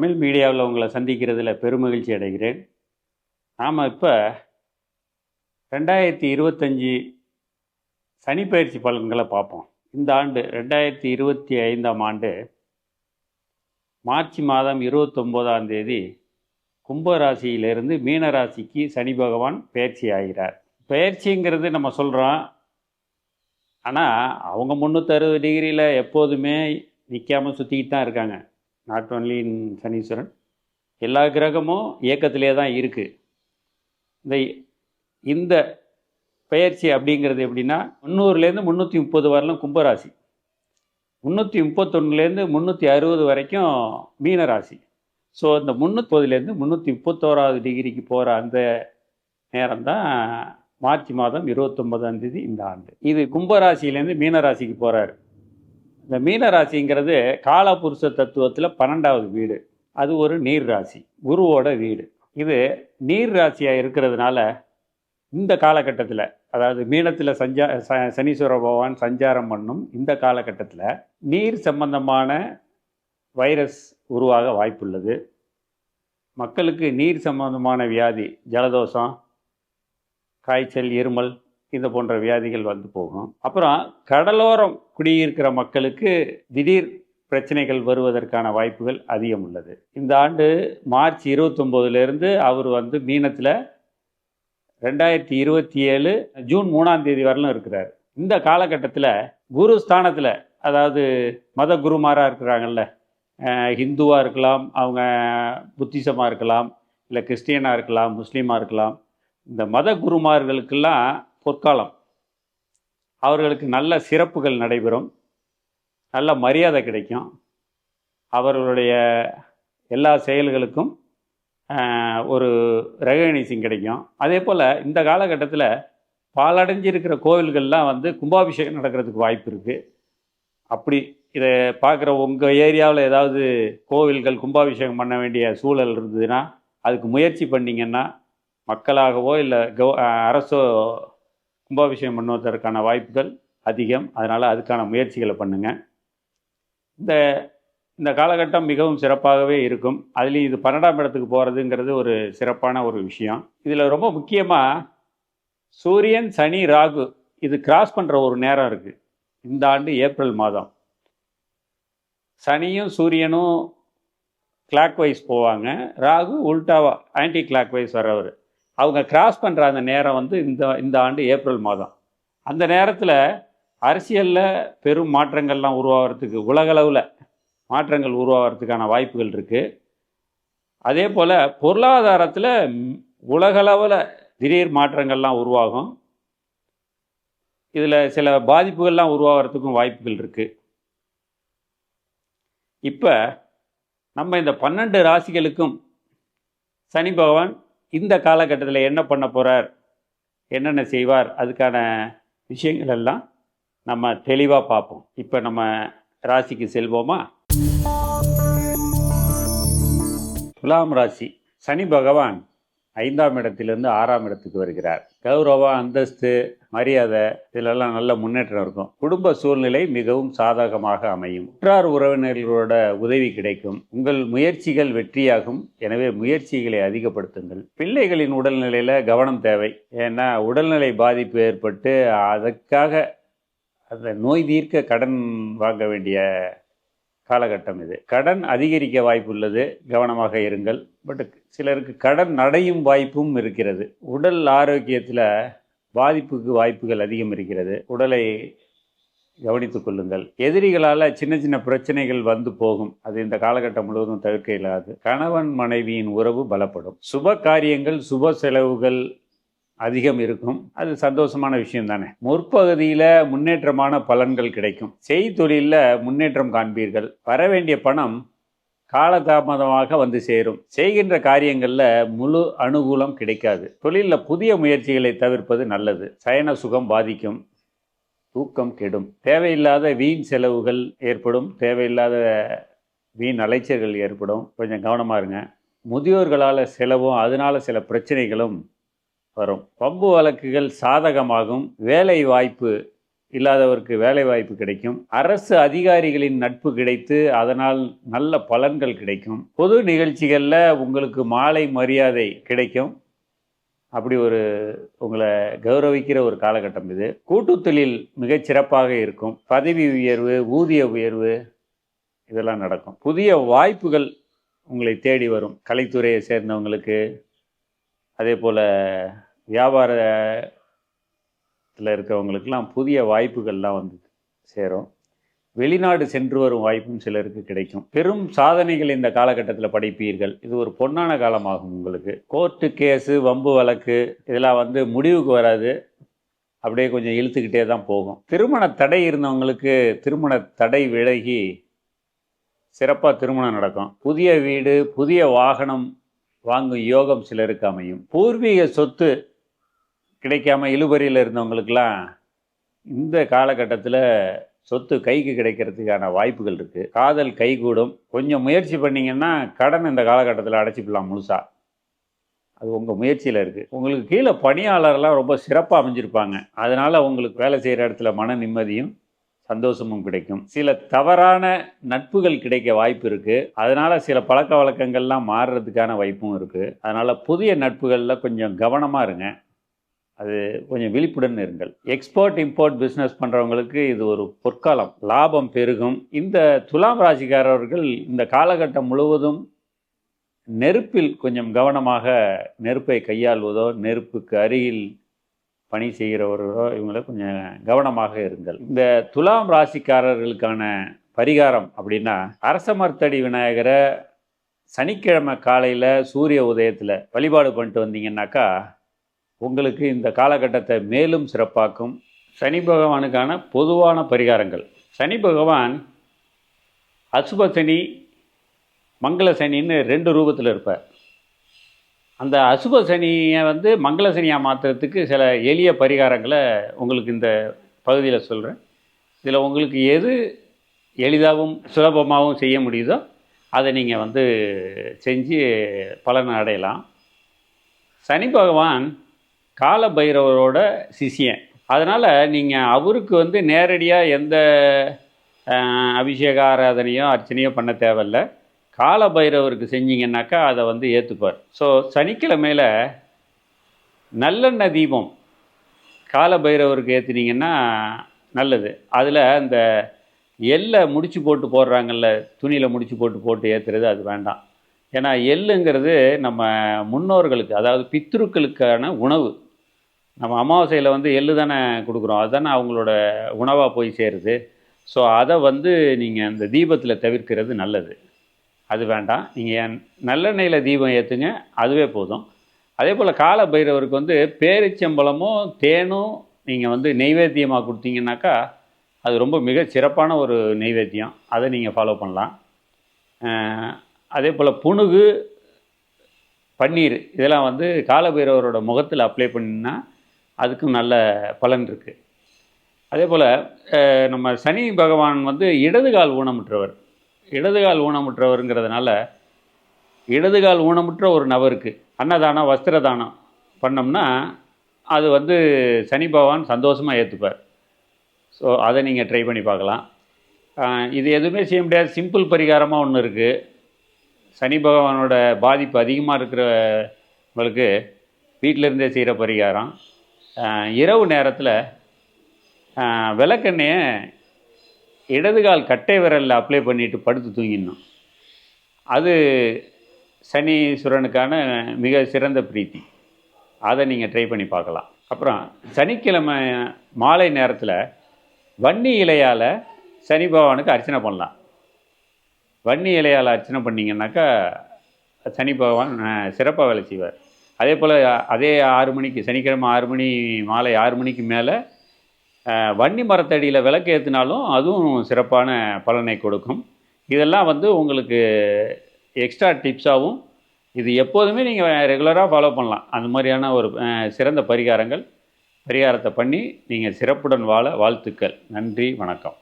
தமிழ் மீடியாவில் உங்களை சந்திக்கிறதுல பெருமகிழ்ச்சி அடைகிறேன். நாம் இப்போ 2025 சனிப்பெயர்ச்சி பலன்களை பார்ப்போம். இந்த ஆண்டு 2025ஆம் ஆண்டு மார்ச் மாதம் 29ஆம் தேதி கும்பராசியிலிருந்து மீனராசிக்கு சனி பகவான் பயிற்சி ஆகிறார். பயிற்சிங்கிறது நம்ம சொல்கிறோம், ஆனால் அவங்க 360 டிகிரியில் எப்போதுமே நிற்காமல் சுற்றிக்கிட்டு தான் இருக்காங்க. நாட் ஒன்லி இன் சனீஸ்வரன், எல்லா கிரகமும் இயக்கத்திலே தான் இருக்குது. இந்த பெயர்ச்சி அப்படிங்கிறது எப்படின்னா 300லேருந்து 330 வரலும் கும்பராசி, 331லேருந்து 360 வரைக்கும் மீனராசி. ஸோ இந்த 330லேருந்து 331வது டிகிரிக்கு போகிற அந்த நேரம் தான் மார்ச் மாதம் 29ஆம் தேதி இந்த ஆண்டு. இது கும்பராசியிலேருந்து மீனராசிக்கு போகிறாரு. இந்த மீனராசிங்கிறது காலபுருஷ தத்துவத்தில் 12வது வீடு. அது ஒரு நீர் ராசி, குருவோட வீடு. இது நீர் ராசியாக இருக்கிறதுனால இந்த காலகட்டத்தில், அதாவது மீனத்தில் சனீஸ்வர பகவான் சஞ்சாரம் பண்ணும் இந்த காலகட்டத்தில் நீர் சம்பந்தமான வைரஸ் உருவாக வாய்ப்புள்ளது. மக்களுக்கு நீர் சம்பந்தமான வியாதி, ஜலதோஷம், காய்ச்சல், இருமல், இது போன்ற வியாதிகள் வந்து போகும். அப்புறம் கடலோரம் குடியிருக்கிற மக்களுக்கு திடீர் பிரச்சனைகள் வருவதற்கான வாய்ப்புகள் அதிகம் உள்ளது. இந்த ஆண்டு மார்ச் 29லேருந்து அவர் வந்து மீனத்தில் 2027 ஜூன் 3ஆம் தேதி வரலும் இருக்கிறார். இந்த காலகட்டத்தில் குரு ஸ்தானத்தில், அதாவது மத குருமாராக இருக்கிறாங்கல்ல, ஹிந்துவாக இருக்கலாம், அவங்க புத்திசமாக இருக்கலாம், இல்லை கிறிஸ்டியனாக இருக்கலாம், முஸ்லீமாக இருக்கலாம். இந்த மத குருமார்களுக்கெல்லாம் பொற்காலம். அவர்களுக்கு நல்ல சிறப்புகள் நடைபெறும், நல்ல மரியாதை கிடைக்கும், அவர்களுடைய எல்லா செயல்களுக்கும் ஒரு ரெகக்னைசிங் கிடைக்கும். அதே போல் இந்த காலகட்டத்தில் பாலடைஞ்சிருக்கிற கோவில்கள்லாம் வந்து கும்பாபிஷேகம் நடக்கிறதுக்கு வாய்ப்பு இருக்குது. அப்படி இதை பார்க்குற உங்கள் ஏரியாவில் ஏதாவது கோவில்கள் கும்பாபிஷேகம் பண்ண வேண்டிய சூழல் இருந்ததுன்னா அதுக்கு முயற்சி பண்ணிங்கன்னா மக்களாகவோ இல்லை அரசோ கும்பாபிஷேகம் பண்ணுவதற்கான வாய்ப்புகள் அதிகம். அதனால் அதுக்கான முயற்சிகளை பண்ணுங்கள். இந்த காலகட்டம் மிகவும் சிறப்பாகவே இருக்கும். அதுலேயும் இது 12ஆம் இடத்துக்கு போகிறதுங்கிறது ஒரு சிறப்பான ஒரு விஷயம். இதில் ரொம்ப முக்கியமாக சூரியன், சனி, ராகு இது கிராஸ் பண்ணுற ஒரு நேரம் இருக்குது இந்த ஆண்டு ஏப்ரல் மாதம். சனியும் சூரியனும் கிளாக் வைஸ் போவாங்க, ராகு உல்டாவா ஆன்டி கிளாக் வைஸ் வர்றவர். அவங்க கிராஸ் பண்ணுற அந்த நேரம் வந்து இந்த ஆண்டு ஏப்ரல் மாதம். அந்த நேரத்தில் அரசியலில் பெரும் மாற்றங்கள்லாம் உருவாகிறதுக்கு, உலகளவில் மாற்றங்கள் உருவாகிறதுக்கான வாய்ப்புகள் இருக்குது. அதே போல் பொருளாதாரத்தில் உலகளவில் திடீர் மாற்றங்கள்லாம் உருவாகும். இதில் சில பாதிப்புகள்லாம் உருவாகிறதுக்கும் வாய்ப்புகள் இருக்குது. இப்போ நம்ம இந்த 12 ராசிகளுக்கும் சனி பகவான் இந்த காலகட்டத்தில் என்ன பண்ண போகிறார், என்னென்ன செய்வார், அதுக்கான விஷயங்கள் எல்லாம் நம்ம தெளிவாக பார்ப்போம். இப்போ நம்ம ராசிக்கு செல்வோமா? துலாம் ராசி. சனி பகவான் 5ஆம் இடத்திலிருந்து 6ஆம் இடத்துக்கு வருகிறார். கௌரவம், அந்தஸ்து, மரியாதை இதிலெல்லாம் நல்ல முன்னேற்றம் இருக்கும். குடும்ப சூழ்நிலை மிகவும் சாதகமாக அமையும். உற்றார் உறவினர்களோட உதவி கிடைக்கும். உங்கள் முயற்சிகள் வெற்றியாகும். எனவே முயற்சிகளை அதிகப்படுத்துங்கள். பிள்ளைகளின் உடல்நிலையில் கவனம் தேவை. ஏன்னா உடல்நிலை பாதிப்பு ஏற்பட்டு அதற்காக அந்த நோய் தீர்க்க கடன் வாங்க வேண்டிய காலகட்டம் இது. கடன் அதிகரிக்க வாய்ப்பு உள்ளது, கவனமாக இருங்கள். பட் சிலருக்கு கடன் அடையும் வாய்ப்பும் இருக்கிறது. உடல் ஆரோக்கியத்தில் பாதிப்புக்கு வாய்ப்புகள் அதிகம் இருக்கிறது. உடலை கவனித்துக் கொள்ளுங்கள். எதிரிகளால் சின்ன சின்ன பிரச்சனைகள் வந்து போகும். அது இந்த காலகட்டம் முழுவதும் தவிர்க்க இயலாது. கணவன் மனைவியின் உறவு பலப்படும். சுப காரியங்கள், சுப செலவுகள் அதிகம் இருக்கும். அது சந்தோஷமான விஷயம் தானே. முற்பகுதியில் முன்னேற்றமான பலன்கள் கிடைக்கும். செய்தொழிலில் முன்னேற்றம் காண்பீர்கள். வரவேண்டிய பணம் காலதாமதமாக வந்து சேரும். செய்கின்ற காரியங்களில் முழு அனுகூலம் கிடைக்காது. தொழிலில் புதிய முயற்சிகளை தவிர்ப்பது நல்லது. சயன சுகம் பாதிக்கும். தூக்கம் கெடும். தேவையில்லாத வீண் செலவுகள் ஏற்படும். தேவையில்லாத வீண் அலைச்சல்கள் ஏற்படும். கொஞ்சம் கவனமாக இருங்க. முதியோர்களால் செலவும், அதனால சில பிரச்சனைகளும் வரும். பம்பு வழக்குகள் சாதகமாகும். வேலை வாய்ப்பு இல்லாதவருக்கு வேலை வாய்ப்பு கிடைக்கும். அரசு அதிகாரிகளின் நட்பு கிடைத்து அதனால் நல்ல பலன்கள் கிடைக்கும். பொது நிகழ்ச்சிகளில் உங்களுக்கு மாலை மரியாதை கிடைக்கும். அப்படி ஒரு உங்களை கௌரவிக்கிற ஒரு காலகட்டம் இது. கூட்டுத் தொழில் மிகச்சிறப்பாக இருக்கும். பதவி உயர்வு, ஊதிய உயர்வு இதெல்லாம் நடக்கும். புதிய வாய்ப்புகள் உங்களை தேடி வரும். கலைத்துறையை சேர்ந்தவங்களுக்கு, அதே போல் வியாபாரத்தில் இருக்கிறவங்களுக்கெல்லாம் புதிய வாய்ப்புகள்லாம் வந்து சேரும். வெளிநாடு சென்று வரும் வாய்ப்பும் சிலருக்கு கிடைக்கும். பெரும் சாதனைகள் இந்த காலகட்டத்தில் படைப்பீர்கள். இது ஒரு பொன்னான காலமாகும் உங்களுக்கு. கோர்ட்டு கேஸு, வம்பு வழக்கு இதெல்லாம் வந்து முடிவுக்கு வராது. அப்படியே கொஞ்சம் இழுத்துக்கிட்டே தான் போகும். திருமண தடை இருந்தவங்களுக்கு திருமண தடை விலகி சிறப்பாக திருமணம் நடக்கும். புதிய வீடு, புதிய வாகனம் வாங்கும் யோகம் சிலருக்கு அமையும். பூர்வீக சொத்து கிடைக்காம இழுபறியில் இருந்தவங்களுக்கெல்லாம் இந்த காலகட்டத்தில் சொத்து கைக்கு கிடைக்கிறதுக்கான வாய்ப்புகள் இருக்குது. காதல் கைகூடும். கொஞ்சம் முயற்சி பண்ணிங்கன்னா கடன் இந்த காலகட்டத்தில் அடைச்சிக்கலாம் முழுசாக. அது உங்கள் முயற்சியில் இருக்குது. உங்களுக்கு கீழே பணியாளர்லாம் ரொம்ப சிறப்பாக அமைஞ்சிருப்பாங்க. அதனால் உங்களுக்கு வேலை செய்கிற இடத்துல மன நிம்மதியும் சந்தோஷமும் கிடைக்கும். சில தவறான நட்புகள் கிடைக்க வாய்ப்பு இருக்குது. அதனால் சில பழக்க வழக்கங்கள்லாம் மாறுறதுக்கான வாய்ப்பும் இருக்குது. அதனால் புதிய நட்புகளில் கொஞ்சம் கவனமாக இருங்க. அது கொஞ்சம் விழிப்புடன் இருங்கள். எக்ஸ்போர்ட் இம்போர்ட் பிஸ்னஸ் பண்ணுறவங்களுக்கு இது ஒரு பொற்காலம். லாபம் பெருகும். இந்த துலாம் ராசிக்காரர்கள் இந்த காலகட்டம் முழுவதும் நெருப்பில் கொஞ்சம் கவனமாக நெருப்பை கையாள்வதோ, நெருப்புக்கு அருகில் பணி செய்கிறவர்களோ இவங்களை கொஞ்சம் கவனமாக இருங்கள். இந்த துலாம் ராசிக்காரர்களுக்கான பரிகாரம் அப்படின்னா, அரசமர்த்தடி விநாயகரை சனிக்கிழமை காலையில் சூரிய உதயத்தில் வழிபாடு பண்ணிட்டு வந்தீங்கன்னாக்கா உங்களுக்கு இந்த காலகட்டத்தை மேலும் சிறப்பாக்கும். சனி பகவானுக்கான பொதுவான பரிகாரங்கள். சனி பகவான் அசுப சனி, மங்கள சனின்னு 2 ரூபத்தில் இருப்பார். அந்த அசுப சனியை வந்து மங்கள சனியாக மாற்றுறதுக்கு சில எளிய பரிகாரங்களை உங்களுக்கு இந்த பகுதியில் சொல்கிறேன். இதில் உங்களுக்கு எது எளிதாகவும் சுலபமாகவும் செய்ய முடியுதோ அதை நீங்கள் வந்து செஞ்சு பலனை அடையலாம். சனி பகவான் கால பைரவரோட சிஷியன். அதனால் நீங்கள் அவருக்கு வந்து நேரடியாக எந்த அபிஷேக ஆராதனையோ அர்ச்சனையோ பண்ண தேவையில்லை. கால பைரவருக்கு செஞ்சிங்கன்னாக்கா அதை வந்து ஏற்றுப்பார். ஸோ சனிக்கிழமையில் நல்லெண்ணெய் தீபம் கால பைரவருக்கு ஏற்றுனீங்கன்னா நல்லது. அதில் அந்த எள்ளை முடிச்சு போட்டு போடுறாங்கல்ல, துணியில் முடிச்சு போட்டு ஏற்றுறது அது வேண்டாம். ஏன்னா எள்ளுங்கிறது நம்ம முன்னோர்களுக்கு, அதாவது பித்ருக்களுக்கான உணவு. நம்ம அமாவாசையில் வந்து எள்ளு தானே கொடுக்குறோம், அதுதானே அவங்களோட உணவாக போய் சேருது. ஸோ அதை வந்து நீங்கள் அந்த தீபத்தில் தவிர்க்கிறது நல்லது. அது வேண்டாம். நீங்கள் நல்லெண்ணெயில் தீபம் ஏற்றுங்க, அதுவே போதும். அதே போல் கால பைரவருக்கு வந்து பேரிச்சம்பழமும் தேனும் நீங்கள் வந்து நெய்வேத்தியமாக கொடுத்தீங்கன்னாக்கா அது ரொம்ப மிக சிறப்பான ஒரு நெய்வேத்தியம். அதை நீங்கள் ஃபாலோ பண்ணலாம். அதே போல் புணுகு, பன்னீர் இதெல்லாம் வந்து கால பைரவரோட முகத்தில் அப்ளை பண்ணினா அதுக்கும் நல்ல பலன் இருக்குது. அதே போல் நம்ம சனி பகவான் வந்து இடதுகால் ஊனமுற்றவர். இடதுகால் ஊனமுற்றவருங்கிறதுனால இடதுகால் ஊனமுற்ற ஒரு நபருக்கு அன்னதானம், வஸ்திரதானம் பண்ணோம்னா அது வந்து சனி பகவான் சந்தோஷமாக ஏற்றுப்பார். ஸோ அதை நீங்கள் ட்ரை பண்ணி பார்க்கலாம். இது எதுவுமே செய்ய முடியாது. சிம்பிள் பரிகாரமாக ஒன்று இருக்குது. சனி பகவானோட பாதிப்பு அதிகமாக இருக்கிறவங்களுக்கு வீட்டிலேருந்தே செய்கிற பரிகாரம். இரவு நேரத்தில் விளக்கெண்ணெயை இடதுகால் கட்டை விரலில் அப்ளை பண்ணிவிட்டு படுத்து தூங்கிடணும். அது சனீஸ்வரனுக்கான மிக சிறந்த பிரீத்தி. அதை நீங்கள் ட்ரை பண்ணி பார்க்கலாம். அப்புறம் சனிக்கிழமை மாலை நேரத்தில் வன்னி இலையால் சனி பகவானுக்கு அர்ச்சனை பண்ணலாம். வன்னி இலையால் அர்ச்சனை பண்ணிங்கன்னாக்கா சனி பகவான் சிறப்பாக வேலை செய்வார். அதே போல் அதே 6 மணிக்கு, சனிக்கிழமை 6 மணி, மாலை 6 மணிக்கு மேலே வன்னி மரத்தடியில் விளக்கு ஏற்றினாலும் அதுவும் சிறப்பான பலனை கொடுக்கும். இதெல்லாம் வந்து உங்களுக்கு எக்ஸ்ட்ரா டிப்ஸாகவும், இது எப்போதுமே நீங்கள் ரெகுலராக ஃபாலோ பண்ணலாம். அந்த மாதிரியான ஒரு சிறந்த பரிகாரத்தை பண்ணி நீங்கள் சிறப்புடன் வாழ வாழ்த்துக்கள். நன்றி, வணக்கம்.